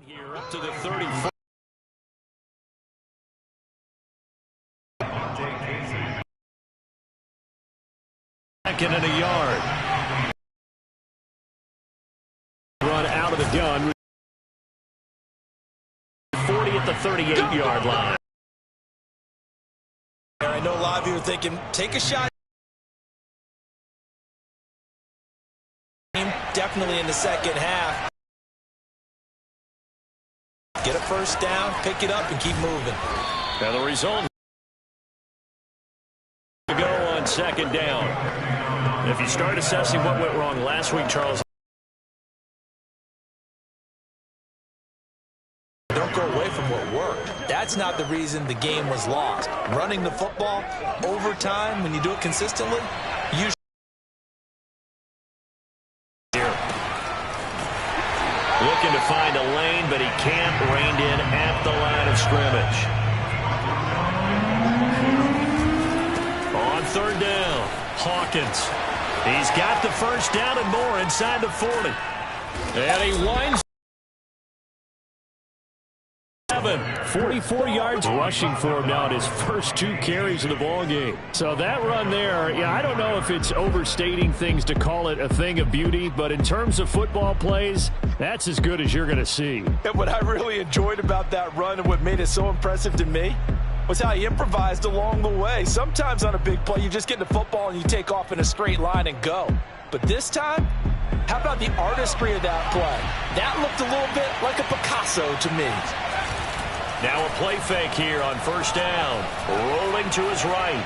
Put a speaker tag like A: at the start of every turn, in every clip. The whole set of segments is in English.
A: Here up to the 34. Second and a yard. Run out of the gun. 40 at the 38-yard line.
B: I know a lot of you are thinking, take a shot. Definitely in the second half. Get a first down, pick it up, and keep moving.
A: Now the result to go on second down. If you start assessing what went wrong last week, Charles.
B: Don't go away from what worked. That's not the reason the game was lost. Running the football over time, when you do it consistently, you
A: looking to find a lane, but he can't. Reined in at the line of scrimmage. On third down, Hawkins. He's got the first down and more inside the 40. And he winds 44 yards rushing for him now in his first 2 carries of the ball game. So that run there, yeah, I don't know if it's overstating things to call it a thing of beauty, but in terms of football plays, that's as good as you're going to see.
B: And what I really enjoyed about that run and what made it so impressive to me was how he improvised along the way. Sometimes on a big play, you just get the football and you take off in a straight line and go. But this time, how about the artistry of that play? That looked a little bit like a Picasso to me.
A: Now a play fake here on first down. Rolling to his right.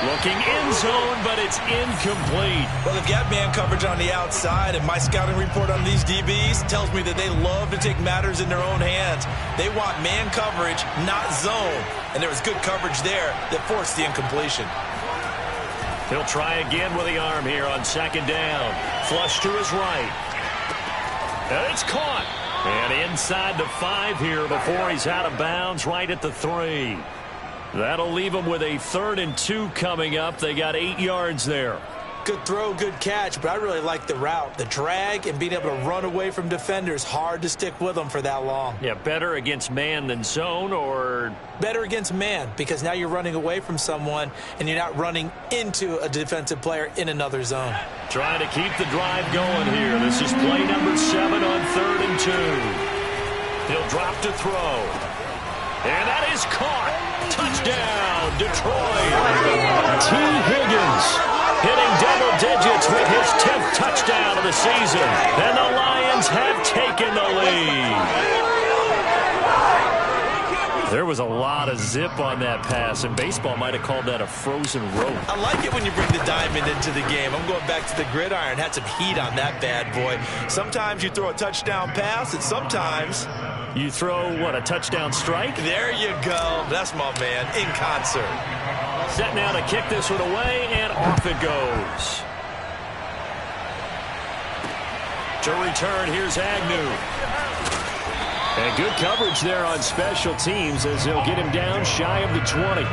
A: Looking in zone, but it's incomplete.
B: Well, they've got man coverage on the outside, and my scouting report on these DBs tells me that they love to take matters in their own hands. They want man coverage, not zone. And there was good coverage there that forced the incompletion.
A: He'll try again with the arm here on second down. Flush to his right. And it's caught. And inside the 5 here before he's out of bounds, right at the 3. That'll leave him with a 3rd and 2 coming up. They got 8 yards there.
B: Good throw, good catch, but I really like the route. The drag and being able to run away from defenders, hard to stick with them for that long.
A: Yeah, better against man than zone, or?
B: Better against man, because now you're running away from someone and you're not running into a defensive player in another zone.
A: Trying to keep the drive going here. This is play number 7 on 3rd and 2. He'll drop to throw. And that is caught. Touchdown, Detroit. T. Higgins hitting double digits with his 10th touchdown of the season. And the Lions have taken the lead. There was a lot of zip on that pass, and baseball might have called that a frozen rope.
B: I like it when you bring the diamond into the game. I'm going back to the gridiron. Had some heat on that bad boy. Sometimes you throw a touchdown pass, and sometimes
A: you throw, what, a touchdown strike?
B: There you go. That's my man, in concert.
A: Set now to kick this one away, and off it goes. To return, here's Agnew. And good coverage there on special teams as they'll get him down shy of the 20.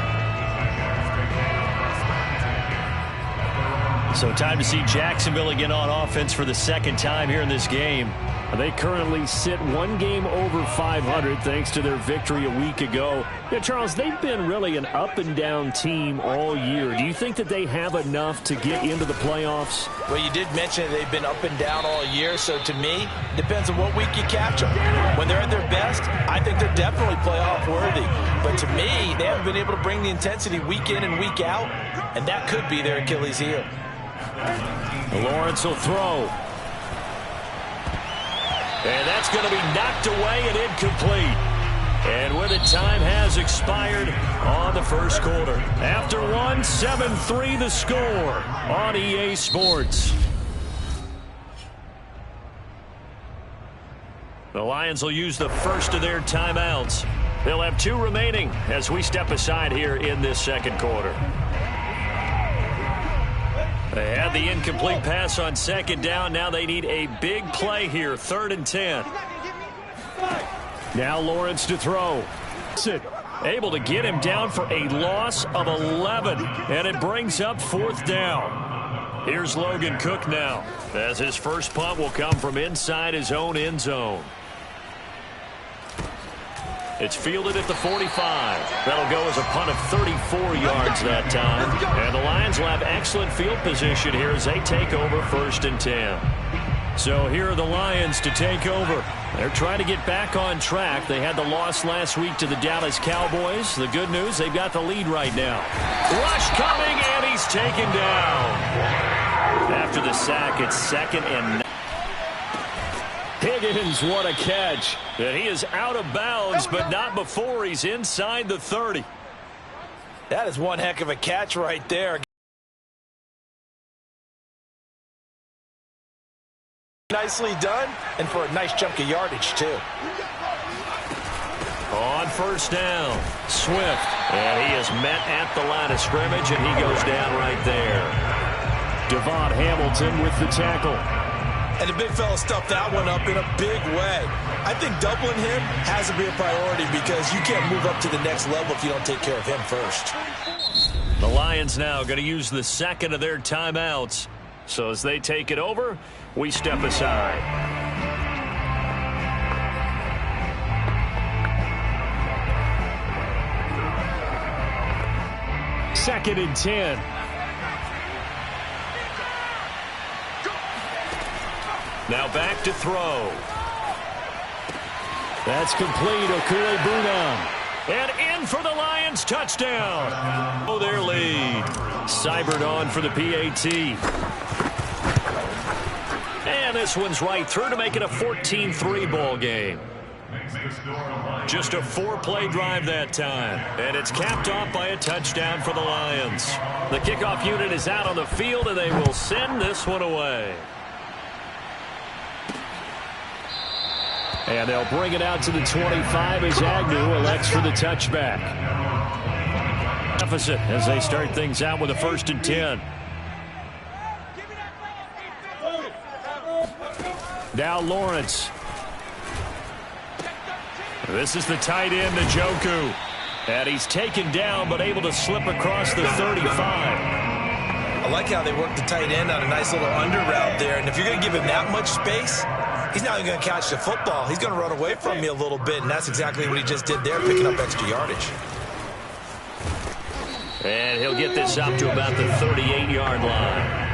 A: So time to see Jacksonville again on offense for the 2nd time here in this game. They currently sit 1 game over 500 thanks to their victory a week ago. Yeah, Charles, they've been really an up-and-down team all year. Do you think that they have enough to get into the playoffs?
B: Well, you did mention they've been up and down all year, so to me, depends on what week you catch them. When they're at their best, I think they're definitely playoff-worthy. But to me, they haven't been able to bring the intensity week in and week out, and that could be their Achilles heel.
A: Lawrence will throw. And that's going to be knocked away and incomplete. And with it, time has expired on the first quarter. After 1, 7-3 the score on EA Sports. The Lions will use the first of their timeouts. They'll have 2 remaining as we step aside here in this second quarter. They had the incomplete pass on second down. Now they need a big play here, 3rd and 10. Now Lawrence to throw. Able to get him down for a loss of 11. And it brings up 4th down. Here's Logan Cook now, as his first punt will come from inside his own end zone. It's fielded at the 45. That'll go as a punt of 34 yards that time. And the Lions will have excellent field position here as they take over 1st and 10. So here are the Lions to take over. They're trying to get back on track. They had the loss last week to the Dallas Cowboys. The good news, they've got the lead right now. Rush coming, and he's taken down. After the sack, it's 2nd and 9. Higgins, what a catch. And he is out of bounds, but not before he's inside the 30.
B: That is one heck of a catch right there. Nicely done, and for a nice chunk of yardage, too.
A: On 1st down, Swift. And he is met at the line of scrimmage, and he goes down right there. Devon Hamilton with the tackle.
B: And the big fella stuffed that one up in a big way. I think doubling him has to be a priority because you can't move up to the next level if you don't take care of him first.
A: The Lions now going to use the 2nd of their timeouts. So as they take it over, we step aside. Second and 10. Now back to throw. That's complete. Okule-Bunam. And in for the Lions, touchdown. Oh, their lead. Seibert on for the PAT. And this one's right through to make it a 14-3 ball game. Just a 4-play drive that time. And it's capped off by a touchdown for the Lions. The kickoff unit is out on the field, and they will send this one away. And they'll bring it out to the 25 as Agnew elects for the touchback. Deficit as they start things out with a 1st and 10. Now Lawrence. This is the tight end, Njoku. And he's taken down but able to slip across the 35.
B: I like how they work the tight end on a nice little under route there. And if you're going to give him that much space, he's not even going to catch the football. He's going to run away from you a little bit, and that's exactly what he just did there, picking up extra yardage.
A: And he'll get this up to about the 38-yard line.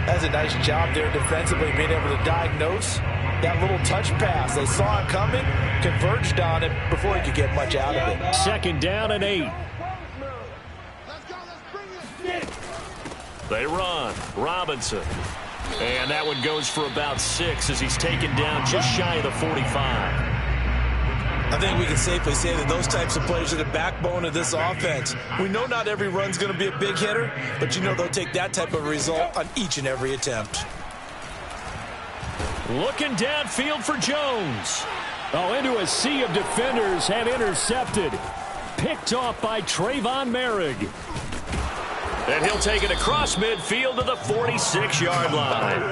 B: That's a nice job there defensively, being able to diagnose that little touch pass. They saw it coming, converged on it before he could get much out of it.
A: 2nd down and 8. They run. Robinson. And that one goes for about 6 as he's taken down just shy of the 45.
B: I think we can safely say that those types of plays are the backbone of this offense. We know not every run's going to be a big hitter, but you know they'll take that type of result on each and every attempt.
A: Looking downfield for Jones. Oh, into a sea of defenders and intercepted. Picked off by Trayvon Merrick. And he'll take it across midfield to the 46-yard line.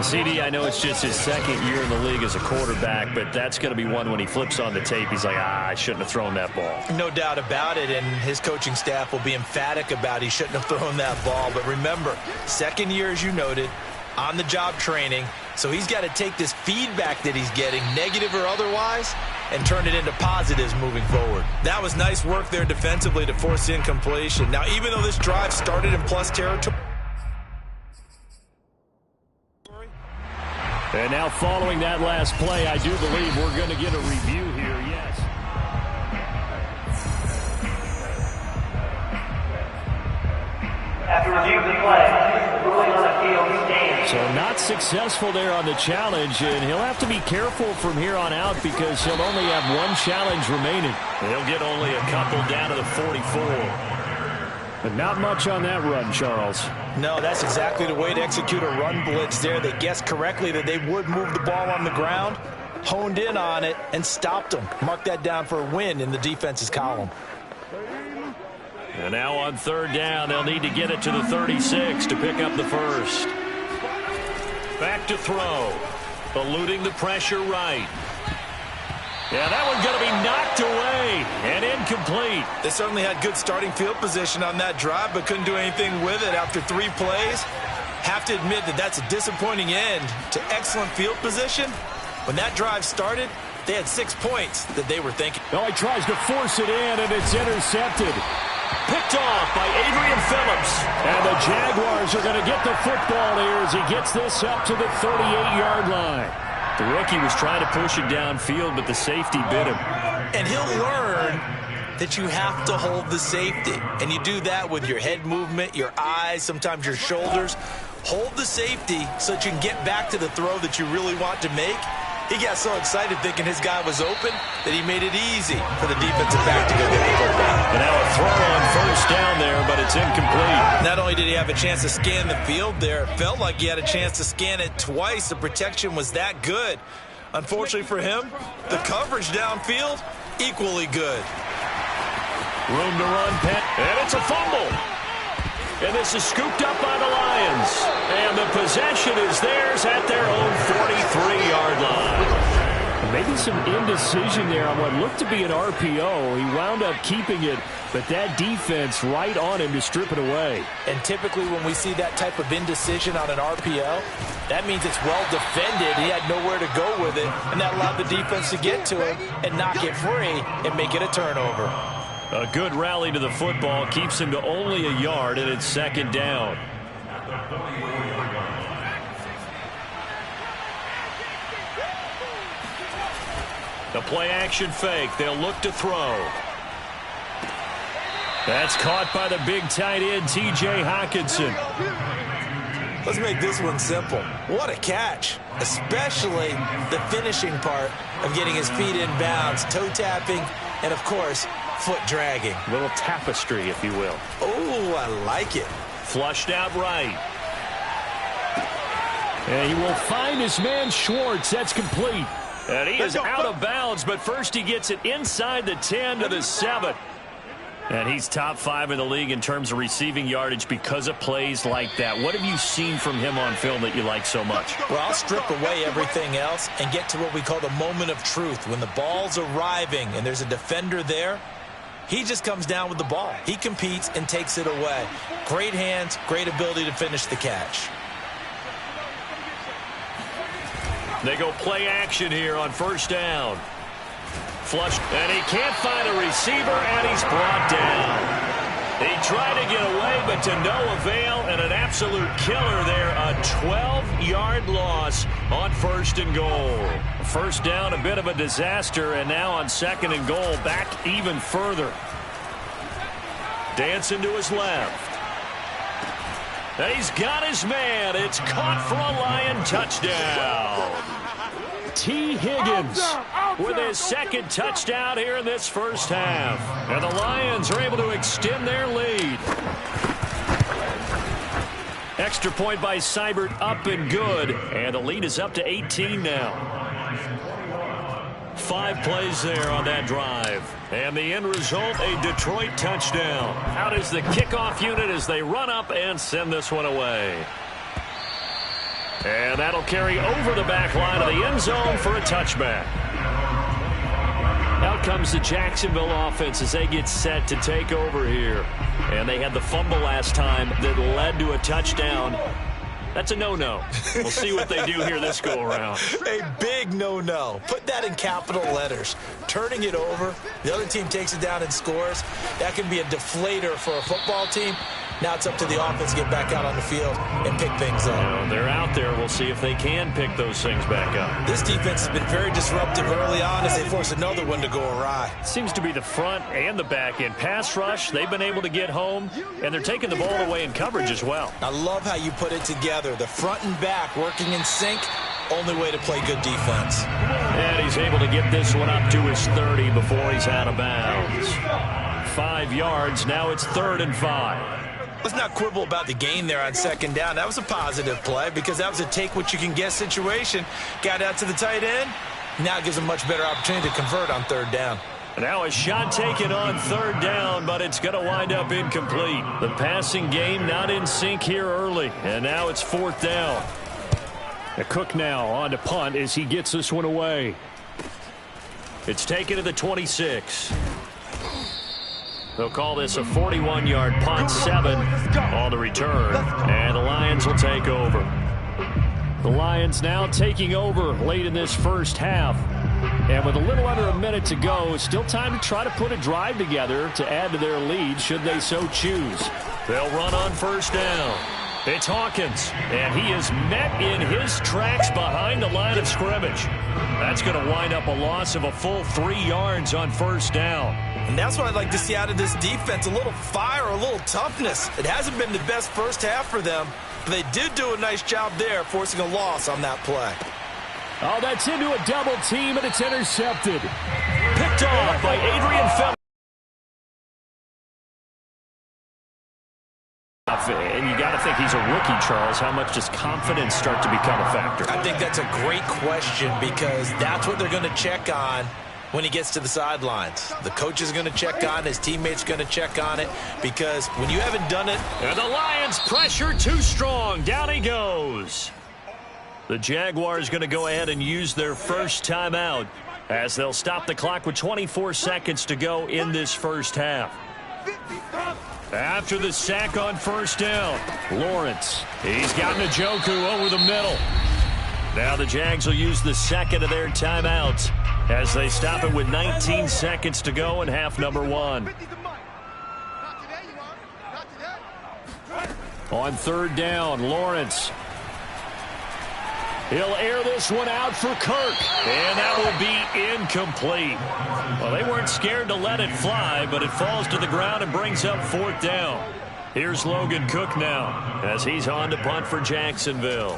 A: CD, I know it's just his 2nd year in the league as a quarterback, but that's going to be one when he flips on the tape. He's like, I shouldn't have thrown that ball.
B: No doubt about it, and his coaching staff will be emphatic about he shouldn't have thrown that ball. But remember, 2nd year, as you noted, on-the-job training, so he's got to take this feedback that he's getting, negative or otherwise, and turn it into positives moving forward. That was nice work there defensively to force incompletion. Now, even though this drive started in plus territory,
A: and now following that last play, I do believe we're going to get a review here, yes.
C: After review of the play, ruling on the field stands.
A: So not successful there on the challenge, and he'll have to be careful from here on out because he'll only have one challenge remaining. He'll get only a couple down to the 44. But not much on that run, Charles.
B: No, that's exactly the way to execute a run blitz there. They guessed correctly that they would move the ball on the ground, honed in on it, and stopped them. Mark that down for a win in the defense's column.
A: And now on 3rd down, they'll need to get it to the 36 to pick up the first. Back to throw. Eluding the pressure right. Yeah, that one's going to be knocked away and incomplete.
B: They certainly had good starting field position on that drive, but couldn't do anything with it after 3 plays. Have to admit that that's a disappointing end to excellent field position. When that drive started, They had 6 points that they were thinking.
A: Oh, he tries to force it in, and it's intercepted. Picked off by Adrian Phillips. And the Jaguars are going to get the football here as he gets this up to the 38-yard line. The rookie was trying to push it downfield, but the safety bit him.
B: And he'll learn that you have to hold the safety. And you do that with your head movement, your eyes, sometimes your shoulders. Hold the safety so that you can get back to the throw that you really want to make. He got so excited thinking his guy was open that he made it easy for the defensive back to go get the football.
A: And now a throw on first down there, but it's incomplete.
B: Not only did he have a chance to scan the field there, it felt like he had a chance to scan it twice. The protection was that good. Unfortunately for him, the coverage downfield, equally good.
A: Room to run, Penn, and it's a fumble. And this is scooped up by the Lions. And the possession is theirs at their own 43-yard line.
D: Maybe some indecision there on what looked to be an RPO. He wound up keeping it, but that defense right on him to strip it away.
B: And typically when we see that type of indecision on an RPO, that means it's well defended. He had nowhere to go with it, and that allowed the defense to get to him and knock it free and make it a turnover.
A: A good rally to the football keeps him to only a yard, and it's second down. The play-action fake. They'll look to throw. That's caught by the big tight end, T.J. Hockenson.
B: Let's make this one simple. What a catch, especially the finishing part of getting his feet in bounds, toe tapping, and, of course, foot dragging.
A: A little tapestry, if you will.
B: Oh, I like it.
A: Flushed out right.
D: And he will find his man Schwartz. That's complete.
A: And he is out of bounds, but first he gets it inside the 10 to the 7. And he's top 5 in the league in terms of receiving yardage because of plays like that. What have you seen from him on film that you like so much?
B: Well, I'll strip away everything else and get to what we call the moment of truth. When the ball's arriving and there's a defender there, he just comes down with the ball. He competes and takes it away. Great hands, great ability to finish the catch.
A: They go play action here on first down. Flush, and he can't find a receiver, and he's brought down. He tried to get away, but to no avail, and an absolute killer there. A 12-yard loss on first and goal. First down, a bit of a disaster, and now on second and goal, back even further. Dancing to his left. And he's got his man. It's caught for a Lion touchdown.
D: T. Higgins
A: with his second touchdown here in this first half. And the Lions are able to extend their lead. Extra point by Seibert, up and good. And the lead is up to 18 now. 5 plays there on that drive. And the end result, a Detroit touchdown. Out is the kickoff unit as they run up and send this one away. And that'll carry over the back line of the end zone for a touchback. Out comes the Jacksonville offense as they get set to take over here. And they had the fumble last time that led to a touchdown. That's a no-no. We'll see what they do here this go-around.
B: A big no-no. Put that in capital letters. Turning it over, the other team takes it down and scores. That can be a deflator for a football team. Now it's up to the offense to get back out on the field and pick things up.
A: Well, they're out there. We'll see if they can pick those things back up.
B: This defense has been very disruptive early on as they force another one to go awry.
A: Seems to be the front and the back end. Pass rush, they've been able to get home, and they're taking the ball away in coverage as well.
B: I love how you put it together. The front and back working in sync. Only way to play good defense.
A: And he's able to get this one up to his 30 before he's out of bounds. 5 yards. Now it's 3rd and 5.
B: Let's not quibble about the gain there on second down. That was a positive play because that was a take-what-you-can-get situation. Got out to the tight end. Now it gives a much better opportunity to convert on 3rd down.
A: Now a shot taken on 3rd down, but it's going to wind up incomplete. The passing game not in sync here early, and now it's 4th down.
D: A Cook now on to punt as he gets this one away.
A: It's taken to the 26. They'll call this a 41-yard punt, 7 on the return, and the Lions will take over.
D: The Lions now taking over late in this first half. And with a little under a minute to go, still time to try to put a drive together to add to their lead should they so choose.
A: They'll run on first down. It's Hawkins, and he is met in his tracks behind the line of scrimmage. That's going to wind up a loss of a full 3 yards on first down.
B: And that's what I'd like to see out of this defense, a little fire, a little toughness. It hasn't been the best first half for them, but they did do a nice job there, forcing a loss on that play.
D: Oh, that's into a double team, and it's intercepted.
A: Picked off by Adrian Phillips.
D: And you got to think he's a rookie, Charles. How much does confidence start to become a factor?
B: I think that's a great question because that's what they're going to check on when he gets to the sidelines. The coach is going to check on, his teammates going to check on it because when you haven't done it.
A: And the Lions pressure too strong. Down he goes. The Jaguars going to go ahead and use their first timeout as they'll stop the clock with 24 seconds to go in this first half. After the sack on first down, Lawrence. He's got Njoku over the middle. Now the Jags will use the second of their timeouts as they stop it with 19 seconds to go in half number 1. On third down, Lawrence. He'll air this one out for Kirk, and that will be incomplete. Well, they weren't scared to let it fly, but it falls to the ground and brings up fourth down. Here's Logan Cook now as he's on to punt for Jacksonville.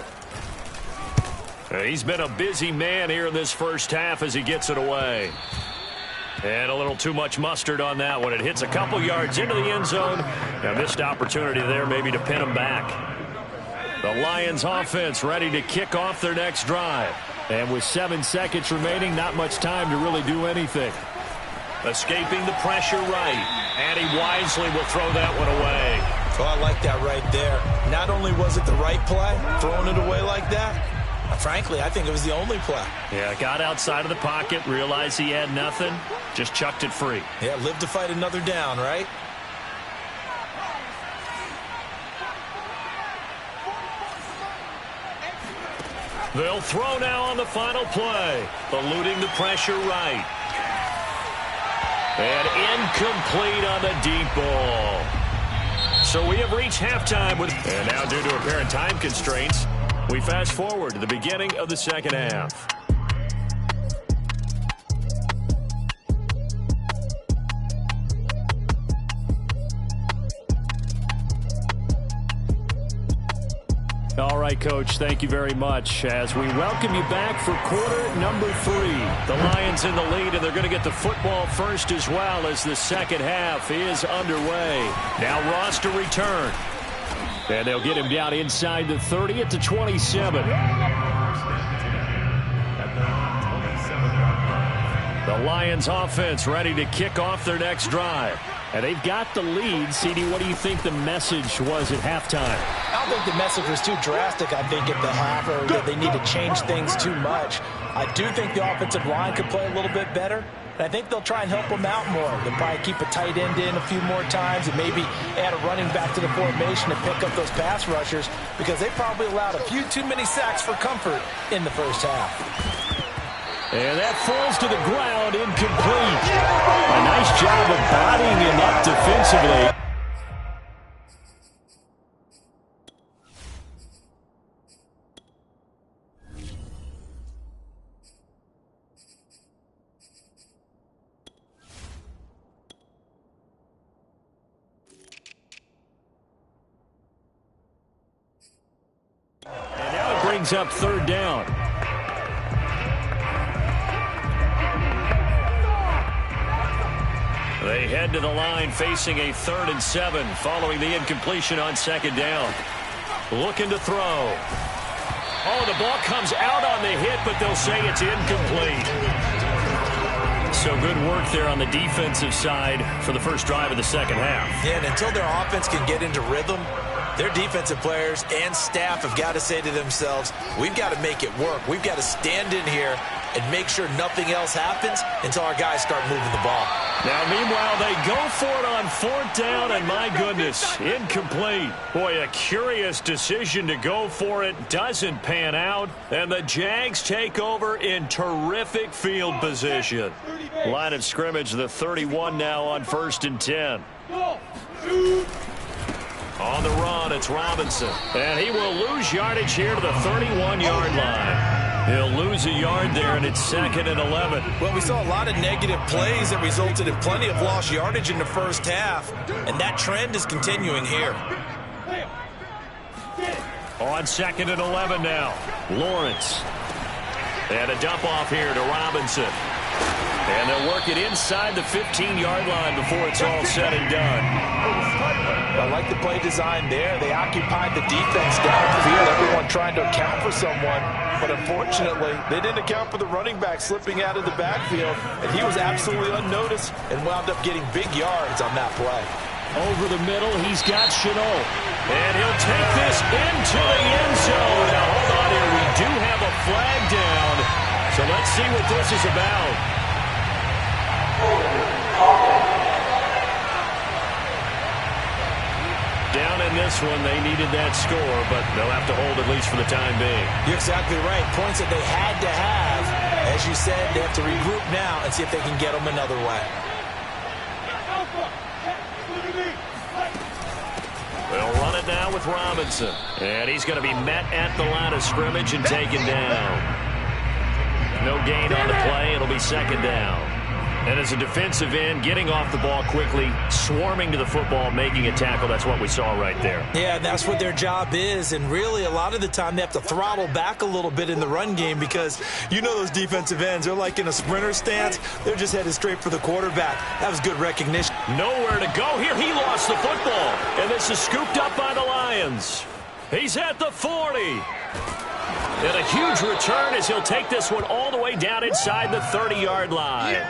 A: He's been a busy man here in this first half as he gets it away. And a little too much mustard on that one. It hits a couple yards into the end zone. A missed opportunity there maybe to pin him back. The Lions offense ready to kick off their next drive. And with 7 seconds remaining, not much time to really do anything. Escaping the pressure right. And he wisely will throw that one away.
B: Oh, I like that right there. Not only was it the right play, throwing it away like that, frankly, I think it was the only play.
A: Yeah, got outside of the pocket, realized he had nothing, just chucked it free.
B: Yeah, live to fight another down, right?
A: They'll throw now on the final play, eluding the pressure right. And incomplete on the deep ball. So we have reached halftime with, and now due to apparent time constraints, we fast forward to the beginning of the second half.
D: All right, Coach, thank you very much as we welcome you back for quarter number 3.
A: The Lions in the lead, and they're going to get the football first as well as the second half is underway. Now Ross to return.
D: And they'll get him down inside the 30 at the 27.
A: The Lions offense ready to kick off their next drive.
D: And they've got the lead. CD, what do you think the message was at halftime?
B: I don't think the message was too drastic, I think, at the half, or that they need to change things too much. I do think the offensive line could play a little bit better. And I think they'll try and help them out more. They'll probably keep a tight end in a few more times and maybe add a running back to the formation and pick up those pass rushers because they probably allowed a few too many sacks for comfort in the first half.
D: And that falls to the ground, incomplete. A nice job of bodying him up defensively.
A: And now it brings up third down. They head to the line facing a 3rd and 7 following the incompletion on second down. Looking to throw. Oh, the ball comes out on the hit, but they'll say it's incomplete. So good work there on the defensive side for the first drive of the second half.
B: Yeah, and until their offense can get into rhythm, Their defensive players and staff have got to say to themselves, we've got to make it work. We've got to stand in here and make sure nothing else happens until our guys start moving the ball.
D: Now, meanwhile, they go for it on 4th down, and my goodness, incomplete. Boy, a curious decision to go for it. Doesn't pan out, and the Jags take over in terrific field position. Line of scrimmage, the 31 now on 1st and 10. On the run, it's Robinson. And he will lose yardage here to the 31-yard line. He'll lose a yard there, and it's 2nd and 11.
B: Well, we saw a lot of negative plays that resulted in plenty of lost yardage in the first half, and that trend is continuing here.
D: On 2nd and 11 now, Lawrence. And a dump off here to Robinson. And they'll work it inside the 15-yard line before it's all said and done.
B: I like the play design there. They occupied the defense downfield, everyone trying to account for someone. But unfortunately, they didn't account for the running back slipping out of the backfield. And he was absolutely unnoticed and wound up getting big yards on that play.
D: Over the middle, he's got Chenault. And he'll take this into the end zone. Now, hold on here. We do have a flag down. So let's see what this is about. Down in this one, they needed that score, but they'll have to hold at least for the time being.
B: You're exactly right. Points that they had to have. As you said, they have to regroup now and see if they can get them another way.
D: They'll run it now with Robinson. And he's going to be met at the line of scrimmage and taken down. No gain on the play. It'll be 2nd down. And as a defensive end, getting off the ball quickly, swarming to the football, making a tackle, that's what we saw right there.
B: Yeah, that's what their job is. And really, a lot of the time, they have to throttle back a little bit in the run game because you know those defensive ends, they're like in a sprinter stance. They're just headed straight for the quarterback. That was good recognition.
D: Nowhere to go here. He lost the football. And this is scooped up by the Lions. He's at the 40. And a huge return as he'll take this one all the way down inside the 30-yard line.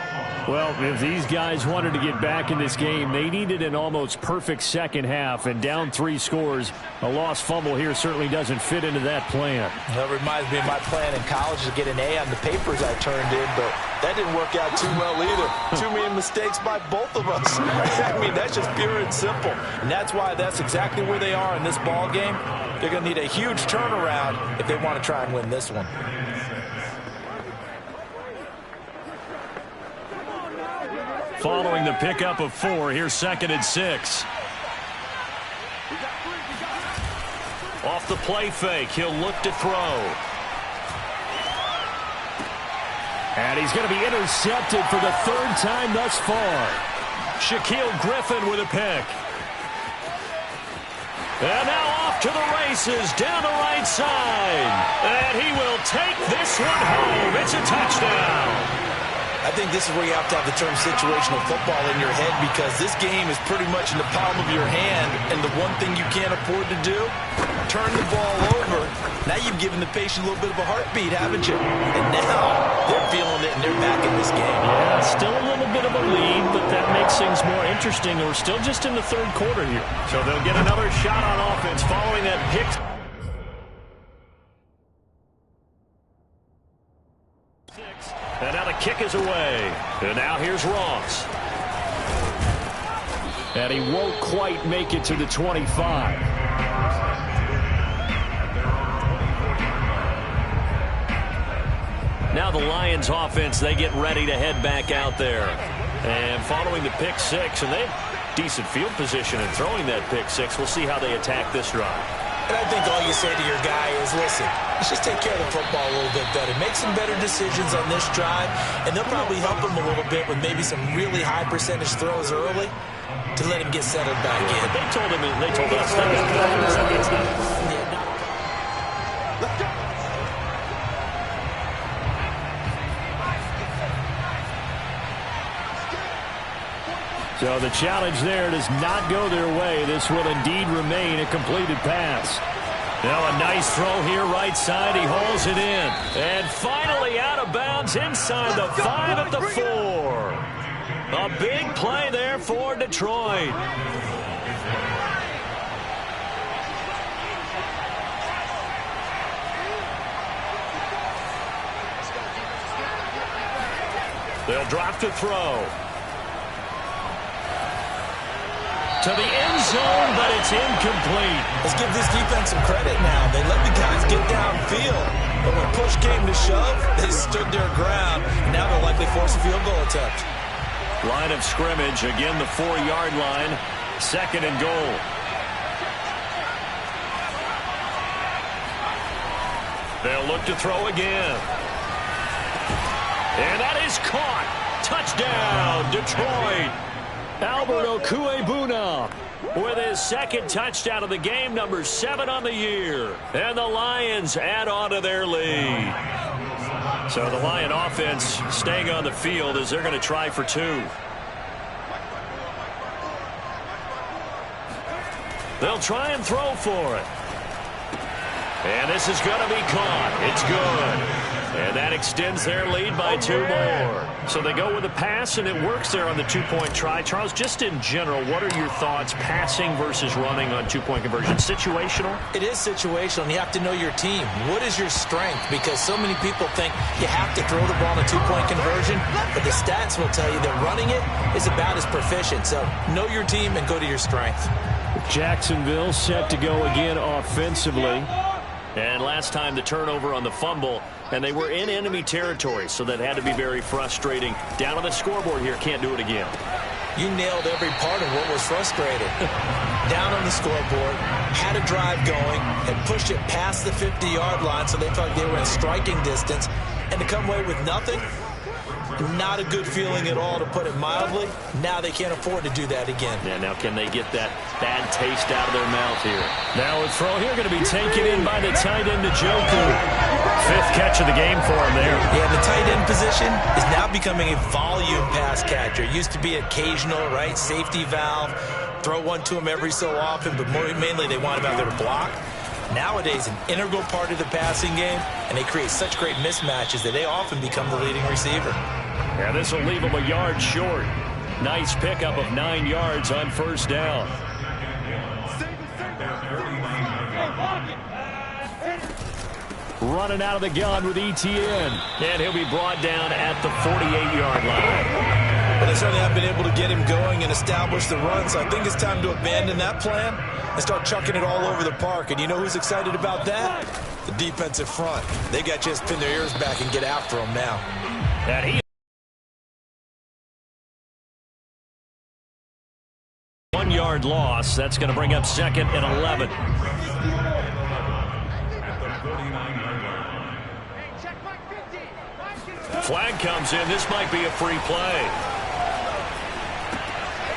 D: Well, if these guys wanted to get back in this game, they needed an almost perfect second half, and down 3 scores. A lost fumble here certainly doesn't fit into that plan.
B: That reminds me of my plan in college to get an A on the papers I turned in, but that didn't work out too well either. Too many mistakes by both of us. I mean, that's just pure and simple. And that's why that's exactly where they are in this ball game. They're going to need a huge turnaround if they want to try and win this one.
D: Following the pickup of 4, here's 2nd and 6. Off the play fake, he'll look to throw. And he's going to be intercepted for the 3rd time thus far. Shaquille Griffin with a pick. And now off to the races, down the right side. And he will take this one home. It's a touchdown.
B: I think this is where you have to have the term situational football in your head because this game is pretty much in the palm of your hand, and the one thing you can't afford to do, turn the ball over. Now you've given the patient a little bit of a heartbeat, haven't you? And now they're feeling it, and they're back in this game.
D: Yeah, still a little bit of a lead, but that makes things more interesting. We're still just in the 3rd quarter here. So they'll get another shot on offense following that pick. And now the kick is away. And now here's Ross. And he won't quite make it to the 25. Now the Lions offense, they get ready to head back out there. And following the pick 6, and they have decent field position in throwing that pick 6. We'll see how they attack this drive.
B: And I think all you say to your guy is, listen, let's just take care of the football a little bit better. Make some better decisions on this drive, and they'll probably help him a little bit with maybe some really high percentage throws early to let him get settled back in.
D: But they told us that. So the challenge there does not go their way. This will indeed remain a completed pass. Now a nice throw here right side. He hauls it in. And finally out of bounds inside the 5 at the 4. A big play there for Detroit. They'll drop to throw. To the end zone, but it's incomplete.
B: Let's give this defense some credit now. They let the guys get downfield, but when push came to shove, they stood their ground. Now they'll likely force a field goal attempt.
D: Line of scrimmage, again the 4-yard line. 2nd and goal. They'll look to throw again. And that is caught. Touchdown, Detroit. Albert Okuebuna with his 2nd touchdown of the game, number 7 on the year. And the Lions add on to their lead. So the Lion offense staying on the field as they're going to try for 2. They'll try and throw for it. And this is going to be caught. It's good. And that extends their lead by 2 more. So they go with a pass, and it works there on the 2-point try. Charles, just in general, what are your thoughts passing versus running on 2-point conversion? Situational?
B: It is situational, and you have to know your team. What is your strength? Because so many people think you have to throw the ball in a 2-point conversion, but the stats will tell you that running it is about as proficient. So know your team and go to your strength.
D: Jacksonville set to go again offensively. And last time the turnover on the fumble, and they were in enemy territory, so that had to be very frustrating. Down on the scoreboard here, can't do it again.
B: You nailed every part of what was frustrating. Down on the scoreboard, had a drive going, had pushed it past the 50-yard line, so they felt like they were in striking distance, and to come away with nothing, not a good feeling at all, to put it mildly. Now they can't afford to do that again.
D: Yeah, now can they get that bad taste out of their mouth here? Now a throw here going to be taken in by the tight end, Njoku. 5th catch of the game for him there.
B: Yeah, the tight end position is now becoming a volume pass catcher. It used to be occasional, right? Safety valve. Throw one to him every so often, but mainly they want him out there to block. Nowadays, an integral part of the passing game, and they create such great mismatches that they often become the leading receiver.
D: Yeah, this will leave him a yard short. Nice pickup of 9 yards on 1st down. Running out of the gun with ETN. And he'll be brought down at the 48-yard line.
B: But they certainly haven't been able to get him going and establish the run, so I think it's time to abandon that plan and start chucking it all over the park. And you know who's excited about that? The defensive front. They got to just pin their ears back and get after him now.
D: And he 1-yard loss. That's going to bring up 2nd and 11. Flag comes in. This might be a free play.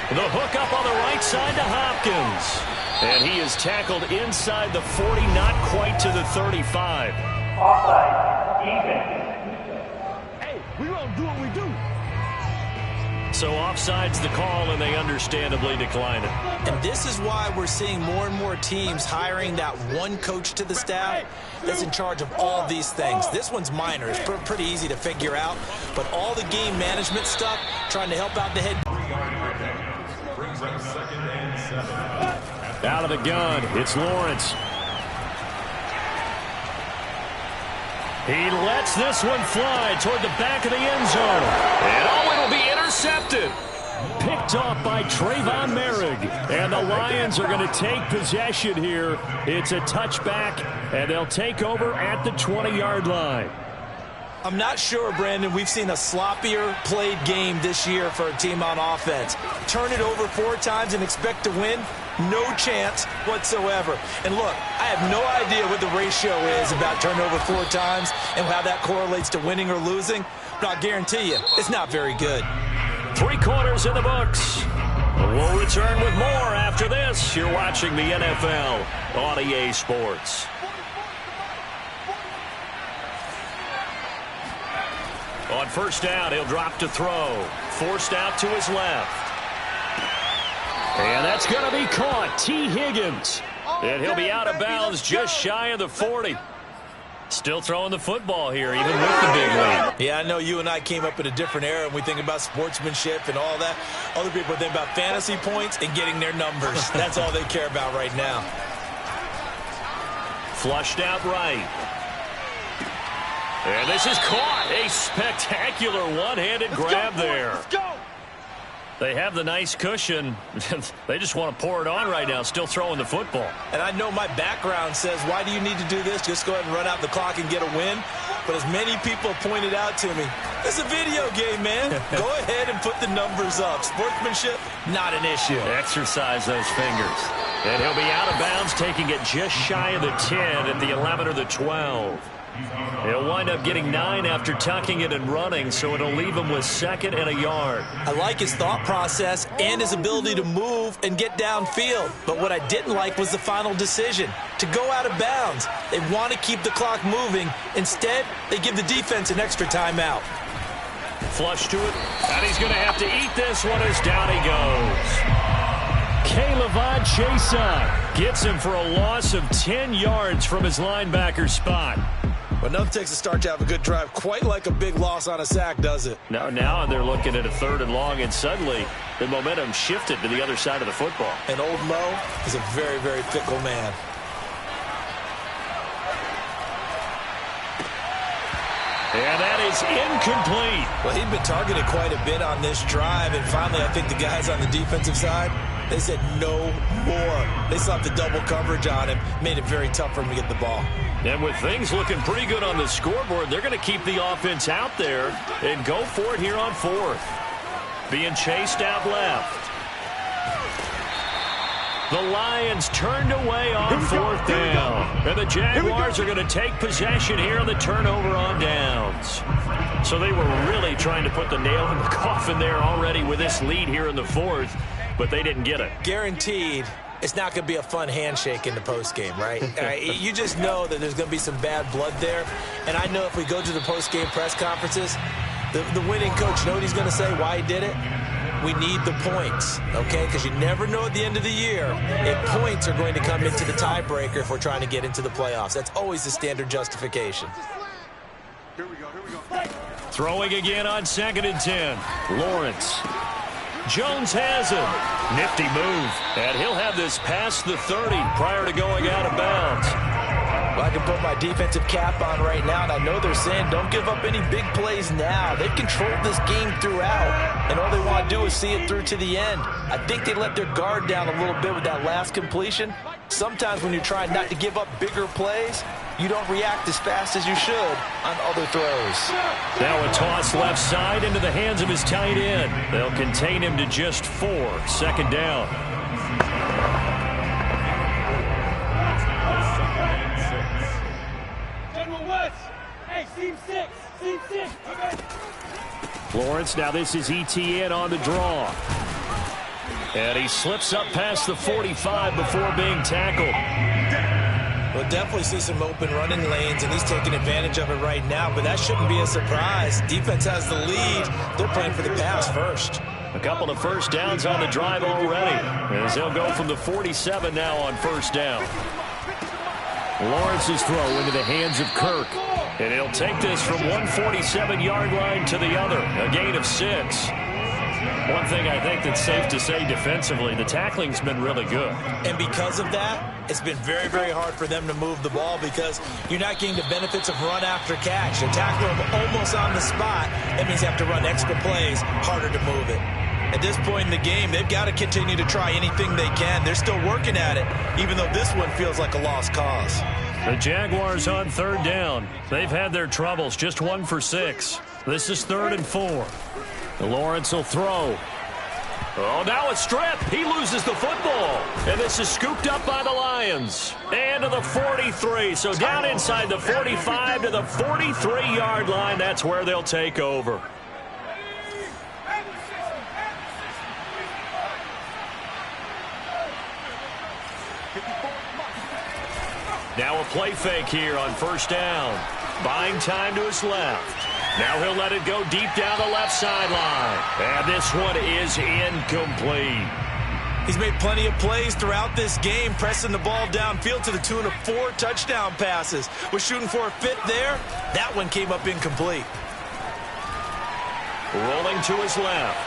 D: The hook up on the right side to Hopkins. And he is tackled inside the 40, not quite to the 35.
C: Offside. Defense.
E: Hey, we gonna do what we do.
D: So offside's the call, and they understandably decline it.
B: And this is why we're seeing more and more teams hiring that one coach to the staff that's in charge of all these things. This one's minor. It's pretty easy to figure out. But all the game management stuff, trying to help out the head.
D: Out of the gun, it's Lawrence. He lets this one fly toward the back of the end zone. And it'll be intercepted. Picked off by Trayvon Merrick. And the Lions are going to take possession here. It's a touchback, and they'll take over at the 20-yard line.
B: I'm not sure, Brandon, we've seen a sloppier played game this year for a team on offense. Turn it over 4 times and expect to win? No chance whatsoever. And look, I have no idea what the ratio is about turnover 4 times and how that correlates to winning or losing. But I'll guarantee you, it's not very good.
D: 3 quarters in the books. We'll return with more after this. You're watching the NFL on EA Sports. On 1st down, he'll drop to throw. Forced out to his left. And that's going to be caught. T. Higgins. And he'll be out of bounds just shy of the 40. Still throwing the football here, even with the big lead.
B: Yeah, I know you and I came up in a different era, and we think about sportsmanship and all that. Other people think about fantasy points and getting their numbers. That's all they care about right now.
D: Flushed out right. And this is caught. A spectacular one-handed grab there.
E: Let's go.
D: They have the nice cushion. They just want to pour it on right now, still throwing the football.
B: And I know my background says, why do you need to do this? Just go ahead and run out the clock and get a win. But as many people pointed out to me, it's a video game, man. Go ahead and put the numbers up. Sportsmanship, not an issue.
D: Exercise those fingers. And he'll be out of bounds, taking it just shy of the 10 at the 11 or the 12. He'll wind up getting 9 after tucking it and running, so it'll leave him with 2nd and a yard.
B: I like his thought process and his ability to move and get downfield. But what I didn't like was the final decision, to go out of bounds. They want to keep the clock moving. Instead, they give the defense an extra timeout.
D: Flush to it, and he's going to have to eat this one as down he goes. Caleb Chason gets him for a loss of 10 yards from his linebacker spot.
B: But nothing takes a start to have a good drive quite like a big loss on a sack, does it?
D: Now they're looking at a 3rd and long, and suddenly the momentum shifted to the other side of the football.
B: And old Mo is a very, very fickle man.
D: And that is incomplete.
B: Well, he'd been targeted quite a bit on this drive, and finally I think the guys on the defensive side, they said no more. They slapped the double coverage on him, made it very tough for him to get the ball.
D: And with things looking pretty good on the scoreboard, they're going to keep the offense out there and go for it here on 4th. Being chased out left. The Lions turned away on 4th down. And the Jaguars are going to take possession here on the turnover on downs. So they were really trying to put the nail in the coffin there already with this lead here in the 4th, but they didn't get it.
B: Guaranteed. It's not going to be a fun handshake in the postgame, right? You just know that there's going to be some bad blood there. And I know if we go to the postgame press conferences, the winning coach, know what he's going to say, why he did it? We need the points, okay? Because you never know at the end of the year if points are going to come into the tiebreaker if we're trying to get into the playoffs. That's always the standard justification.
E: Here we go.
D: Throwing again on 2nd and 10. Lawrence. Jones has him. Nifty move. And he'll have this past the 30 prior to going out of bounds.
B: Well, I can put my defensive cap on right now, and I know they're saying don't give up any big plays now. They've controlled this game throughout, and all they want to do is see it through to the end. I think they let their guard down a little bit with that last completion. Sometimes when you're trying not to give up bigger plays, you don't react as fast as you should on other throws.
D: Now a toss left side into the hands of his tight end. They'll contain him to just 4. 2nd down. Lawrence, now this is ETN on the draw. And he slips up past the 45 before being tackled.
B: We'll definitely see some open running lanes, and he's taking advantage of it right now, but that shouldn't be a surprise. Defense has the lead. They're playing for the pass first.
D: A couple of first downs on the drive already, as they'll go from the 47 now on 1st down. Lawrence's throw into the hands of Kirk. And he'll take this from 147-yard line to the other, a gain of 6. One thing I think that's safe to say defensively, the tackling's been really good.
B: And because of that, it's been very, very hard for them to move the ball because you're not getting the benefits of run after catch. You tackle them almost on the spot. That means you have to run extra plays, harder to move it. At this point in the game, they've got to continue to try anything they can. They're still working at it, even though this one feels like a lost cause.
D: The Jaguars on 3rd down. They've had their troubles, just 1 for 6. This is 3rd and 4. Lawrence will throw. Oh, now a strip. He loses the football. And this is scooped up by the Lions. And to the 43. So down inside the 45 to the 43-yard line. That's where they'll take over. Now a play fake here on 1st down. Buying time to his left. Now he'll let it go deep down the left sideline. And this one is incomplete.
B: He's made plenty of plays throughout this game, pressing the ball downfield to the tune of 4 touchdown passes. Was shooting for a 5th there. That one came up incomplete.
D: Rolling to his left.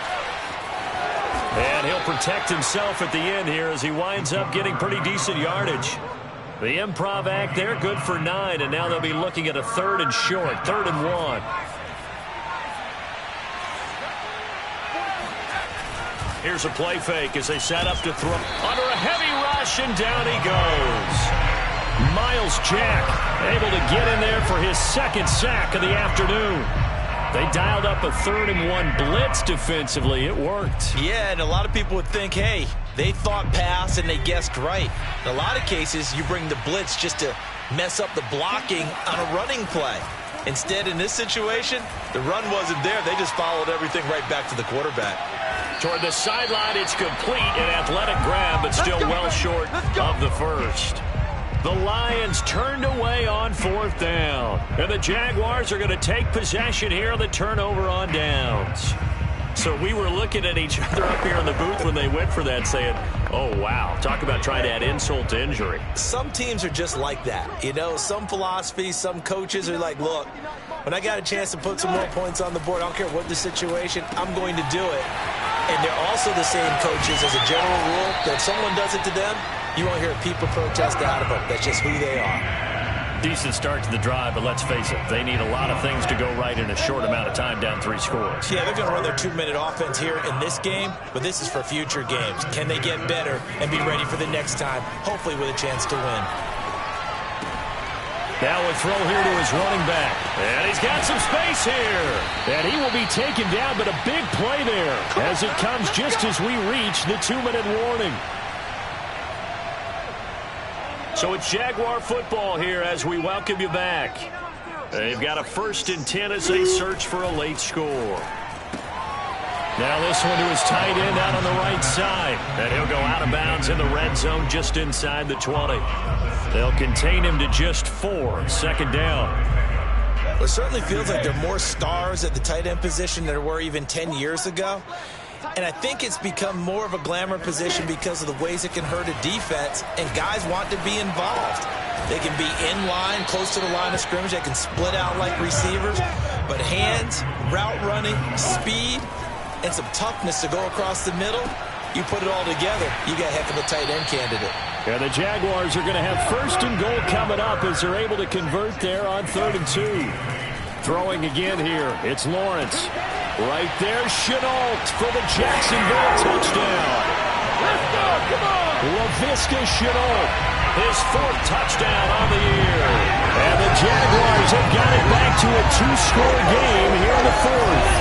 D: And he'll protect himself at the end here as he winds up getting pretty decent yardage. The improv act there, good for 9, and now they'll be looking at a 3rd and short, 3rd and 1. Here's a play fake as they set up to throw. Under a heavy rush, and down he goes. Miles Jack able to get in there for his 2nd sack of the afternoon. They dialed up a 3rd and 1 blitz defensively. It worked.
B: Yeah, and a lot of people would think, hey, they thought pass and they guessed right. In a lot of cases, you bring the blitz just to mess up the blocking on a running play. Instead, in this situation, the run wasn't there. They just followed everything right back to the quarterback.
D: Toward the sideline, it's complete. An athletic grab, but still well short of the first. The Lions turned away on 4th down. And the Jaguars are going to take possession here on the turnover on downs. So we were looking at each other up here in the booth when they went for that saying, oh, wow, talk about trying to add insult to injury.
B: Some teams are just like that. You know, some philosophies, some coaches are like, look, when I got a chance to put some more points on the board, I don't care what the situation, I'm going to do it. And they're also the same coaches as a general rule that if someone does it to them, you won't hear a people protest out of them. That's just who they are.
D: Decent start to the drive, but let's face it, they need a lot of things to go right in a short amount of time down 3 scores.
B: Yeah, they're going to run their 2-minute offense here in this game, but this is for future games. Can they get better and be ready for the next time, hopefully with a chance to win?
D: Now a throw here to his running back. And he's got some space here. And he will be taken down, but a big play there as it comes just as we reach the 2-minute warning. So it's Jaguar football here as we welcome you back. They've got a 1st and 10 as they search for a late score. Now this one to his tight end out on the right side. And he'll go out of bounds in the red zone just inside the 20. They'll contain him to just 4, 2nd down.
B: Well, it certainly feels like there are more stars at the tight end position than there were even 10 years ago. And I think it's become more of a glamour position because of the ways it can hurt a defense, and guys want to be involved. They can be in line, close to the line of scrimmage. They can split out like receivers. But hands, route running, speed, and some toughness to go across the middle, you put it all together, you got a heck of a tight end candidate.
D: Yeah, the Jaguars are going to have 1st and goal coming up as they're able to convert there on 3rd and 2. Throwing again here, it's Lawrence. Right there, Chenault for the Jacksonville touchdown. Let's go, come on! LaVisca Chenault, his 4th touchdown on the year. And the Jaguars have got it back to a 2-score game here in the 4th.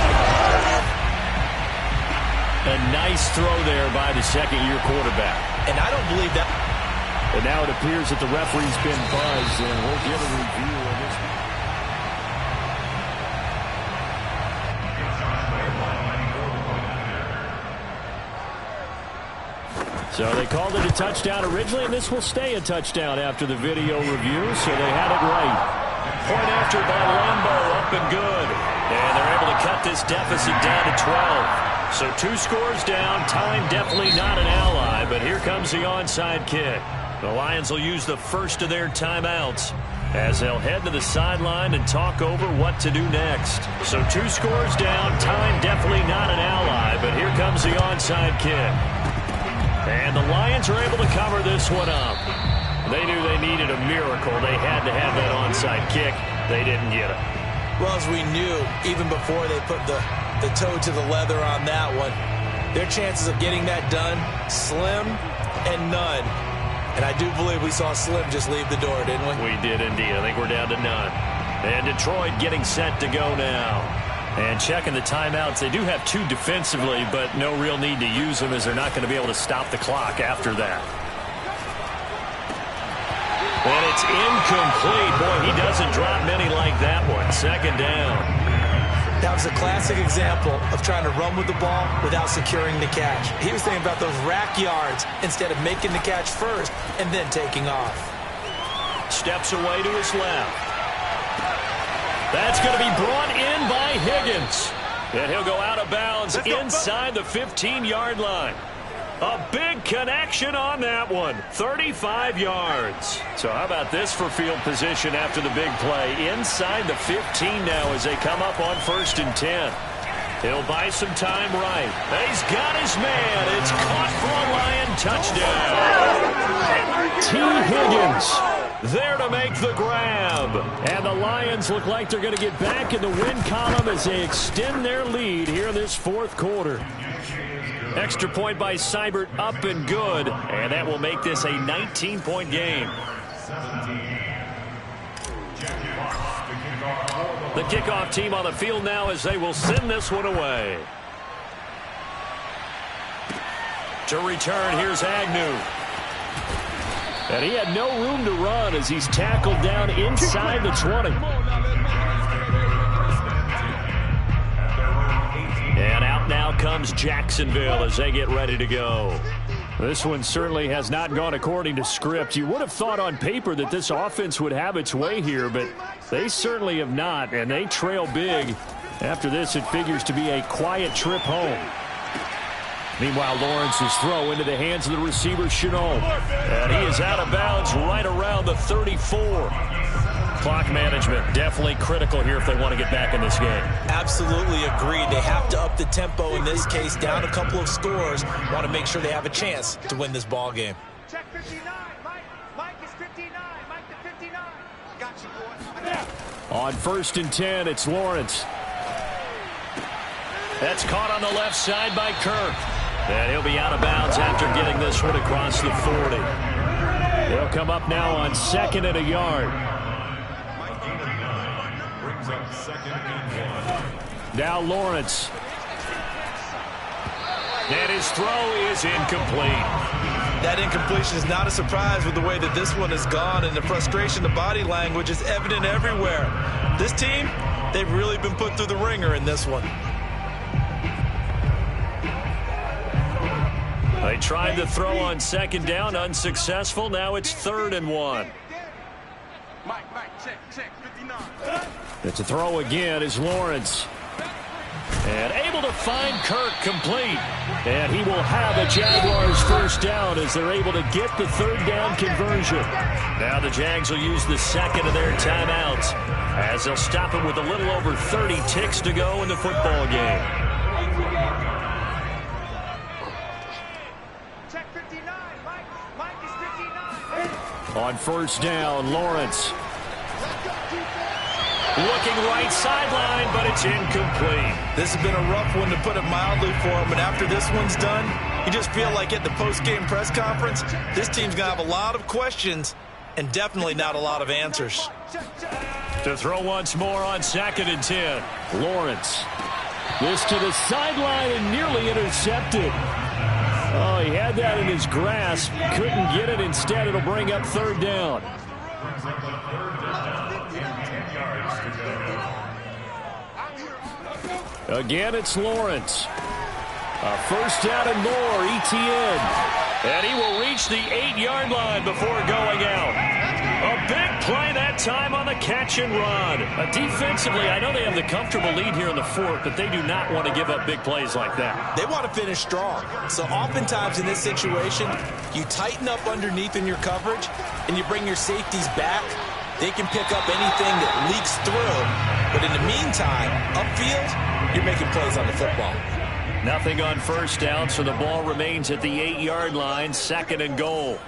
D: A nice throw there by the 2nd-year quarterback.
B: And I don't believe that.
D: And now it appears that the referee's been buzzed, and we'll get a review of this. So they called it a touchdown originally, and this will stay a touchdown after the video review, so they had it right. Point after by Lambeau, up and good. And they're able to cut this deficit down to 12. So 2 scores down, time definitely not an ally, but here comes the onside kick. The Lions will use the first of their timeouts as they'll head to the sideline and talk over what to do next. So 2 scores down, time definitely not an ally, but here comes the onside kick. And the Lions are able to cover this one up. They knew they needed a miracle. They had to have that onside kick. They didn't get it.
B: Well, as we knew, even before they put the toe to the leather on that one, their chances of getting that done, slim and none. And I do believe we saw Slim just leave the door, didn't we?
D: We did indeed. I think we're down to none. And Detroit getting set to go now. And checking the timeouts, they do have 2 defensively, but no real need to use them as they're not going to be able to stop the clock after that. And it's incomplete. Boy, he doesn't drop many like that one. 2nd down.
B: That was a classic example of trying to run with the ball without securing the catch. He was thinking about those rack yards instead of making the catch first and then taking off.
D: Steps away to his left. That's going to be brought in by Higgins. And he'll go out of bounds inside the 15-yard line. A big connection on that one. 35 yards. So how about this for field position after the big play? Inside the 15 now as they come up on 1st and 10. He'll buy some time right. He's got his man. It's caught for a Lion touchdown. T. Higgins there to make the grab. And the Lions look like they're going to get back in the win column as they extend their lead here in this fourth quarter. Extra point by Seibert, up and good. And that will make this a 19-point game. The kickoff team on the field now as they will send this one away. To return, here's Agnew. And he had no room to run as he's tackled down inside the 20. And out now comes Jacksonville as they get ready to go. This one certainly has not gone according to script. You would have thought on paper that this offense would have its way here, but they certainly have not, and they trail big. After this, it figures to be a quiet trip home. Meanwhile, Lawrence's throw into the hands of the receiver, Chenault. And he is out of bounds right around the 34. Clock management definitely critical here if they want to get back in this game.
B: Absolutely agreed. They have to up the tempo in this case, down a couple of scores. Want to make sure they have a chance to win this ball game.
C: Check 59. Mike is 59. Mike to 59. Got you, boy.
D: On 1st and 10, it's Lawrence. That's caught on the left side by Kirk. And he'll be out of bounds after getting this one across the 40. They'll come up now on 2nd and a yard. Now Lawrence. And his throw is incomplete.
B: That incompletion is not a surprise with the way that this one has gone, and the frustration, the body language is evident everywhere. This team, they've really been put through the ringer in this one.
D: They tried to throw on 2nd down, unsuccessful. Now it's 3rd and 1.
E: Mike, check, 59.
D: It's a throw again is Lawrence. And able to find Kirk complete. And he will have a Jaguars first down as they're able to get the 3rd down conversion. Now the Jags will use the 2nd of their timeouts as they'll stop it with a little over 30 ticks to go in the football game.
C: Check 59. Mike is 59.
D: On 1st down, Lawrence. Looking right sideline, but it's incomplete.
B: This has been a rough one, to put it mildly, for him. And after this one's done, you just feel like at the post-game press conference, this team's going to have a lot of questions and definitely not a lot of answers.
D: To throw once more on 2nd and 10. Lawrence. This to the sideline and nearly intercepted. Oh, he had that in his grasp. Couldn't get it. Instead, it'll bring up 3rd down. Again, it's Lawrence. A first down and more, ETN. And he will reach the 8-yard line before going out. A big play that time on the catch and run. Defensively, I know they have the comfortable lead here in the 4th, but they do not want to give up big plays like that.
B: They want to finish strong. So oftentimes in this situation, you tighten up underneath in your coverage, and you bring your safeties back. They can pick up anything that leaks through. But in the meantime, upfield, you're making plays on the football.
D: Nothing on 1st down, so the ball remains at the 8-yard line, 2nd and goal.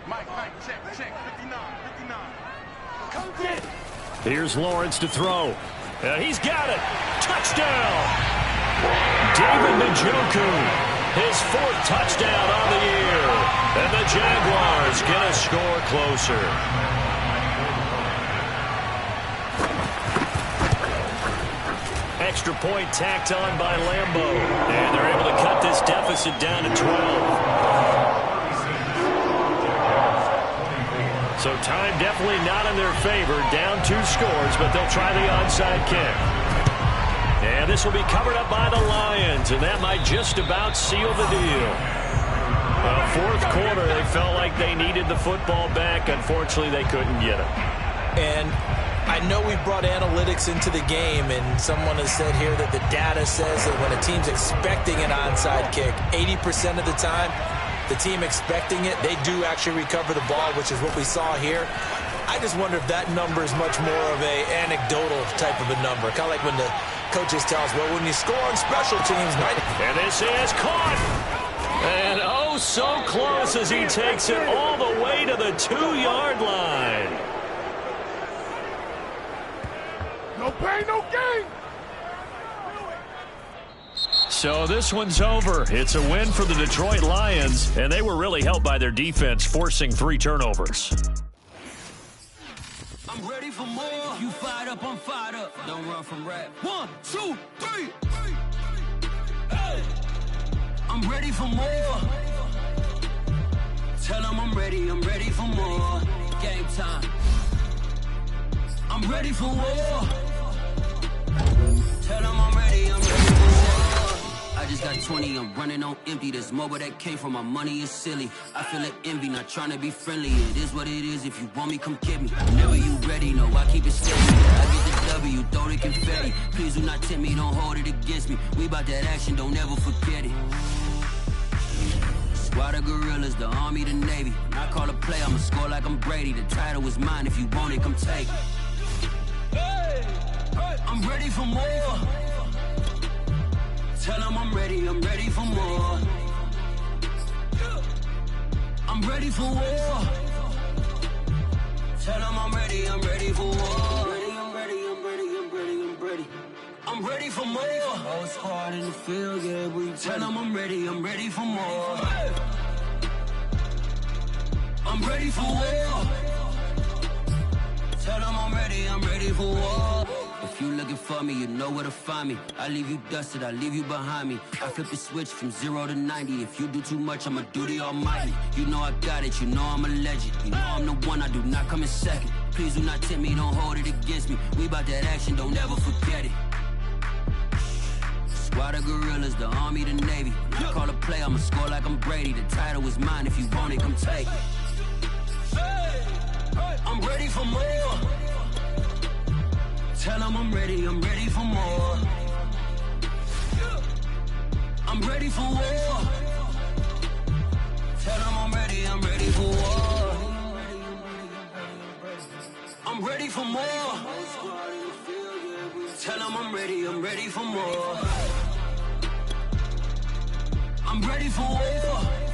E: Mike, check, 59.
D: Here's Lawrence to throw. He's got it. Touchdown. David Njoku, his 4th touchdown on the year. And the Jaguars get a score closer. Extra point tacked on by Lambeau. And they're able to cut this deficit down to 12. So time definitely not in their favor. Down 2 scores, but they'll try the onside kick. And this will be covered up by the Lions, and that might just about seal the deal. 4th quarter, they felt like they needed the football back. Unfortunately, they couldn't get it.
B: And I know we brought analytics into the game, and someone has said here that the data says that when a team's expecting an onside kick, 80% of the time, the team expecting it, they do actually recover the ball, which is what we saw here. I just wonder if that number is much more of a anecdotal type of a number. Kind of like when the coaches tell us, well, when you score on special teams, right?
D: And this is caught. And oh, so close as he takes it all the way to to the 2-yard line.
E: No pain, no gain.
A: So this one's over. It's a win for the Detroit Lions, and they were really helped by their defense, forcing 3 turnovers.
F: I'm ready for more. You fired up, I'm fired up. Don't run from rap. 1, 2, 3. Hey. I'm ready for more. Tell them I'm ready for more. Game time. I'm ready for war. Tell them I'm ready for war. I just got 20, I'm running on empty. This mobile that came from my money is silly. I feel it envy, not trying to be friendly. It is what it is, if you want me, come get me. Whenever you ready, no, I keep it steady. I get the W, throw the confetti. Please do not tempt me, don't hold it against me. We about that action, don't ever forget it. Squad of gorillas, the army, the navy. When I call a play, I'ma score like I'm Brady. The title is mine, if you want it, come take it. I'm ready for more. Tell them I'm ready for more. I'm ready for war. Tell them I'm ready for war. I'm ready for more. Whole squad in the field, yeah, we tell them I'm ready for more. I'm ready for war. Tell them I'm ready for war. If you looking for me, you know where to find me. I leave you dusted, I leave you behind me. I flip the switch from 0 to 90. If you do too much, I'ma do the almighty. You know I got it, you know I'm a legend. You know I'm the one, I do not come in second. Please do not tempt me, don't hold it against me. We about that action, don't ever forget it. Squad of gorillas, the army, the navy. When I call a play, I'ma score like I'm Brady. The title is mine, if you want it, come take it. I'm ready for more. Tell them I'm ready for more. I'm ready for war. Tell them I'm ready for war. I'm ready for more. Tell them I'm ready for more. I'm ready for war.